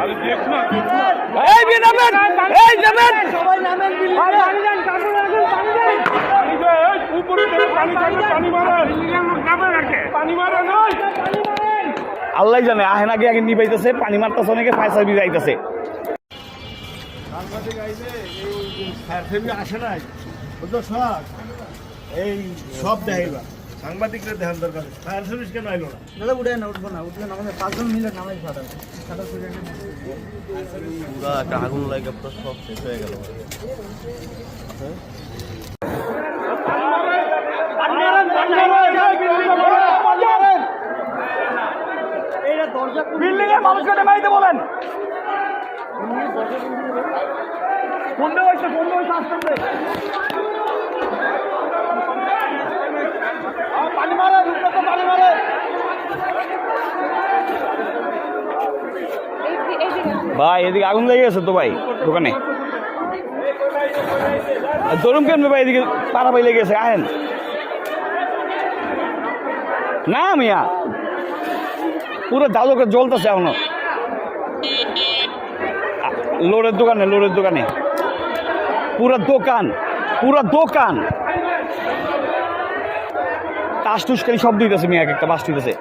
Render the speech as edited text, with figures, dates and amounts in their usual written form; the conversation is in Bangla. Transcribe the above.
এই বিয়ে নামেন, এই নামেন, সবাই নামেন বিল্ডিং এ। পানি দেন, কাকু রাখুন, পানি দেন। পানি দে, এই উপরে থেকে পানি থাকলে পানি মারেন। পানি মারেন, ওই। পানি মারেন। আল্লাহ জানে আহেন আগে আগে নিবাইতেছে, পানি মারতেছে, অনেকে ফায়ার সার্ভিস আইতেছে। সাংবাদিক আইলে এই ফায়ার সার্ভিস আসে নাই, বুঝছো সব এই সব দেখাইবা সাংবাদিকরা দেখান দরকার, ফায়ার সার্ভিস কেন আইলো না? দাদা উঠে না, উঠবো না, উঠলে না আমাদের 5 জন মিলে নামাই ফাটাবো। সাদা করে পুরা একটা আগুন লাগে পুরো সব শেষ হয়ে গেল। বিল্ডিং এর মানুষকে নেমাইতে বলেন। বন্ধ হয়েছে আসতে পানি মারে, উঠলে তো পানি মারে। ভাই এদিকে আগুন লেগে গেছে তো ভাই দোকানে। দরুম কেন ভাই এদিকে পাড়া ভাই লেগে গেছে, আহেন না মিয়া, পুরো দাদুকে জ্বলতেছে এখনো। লোরের দোকানে পুরো দোকান টাস টুস খালি শব্দ দিতেছে মিয়া, এক একটা বাস দিতেছে।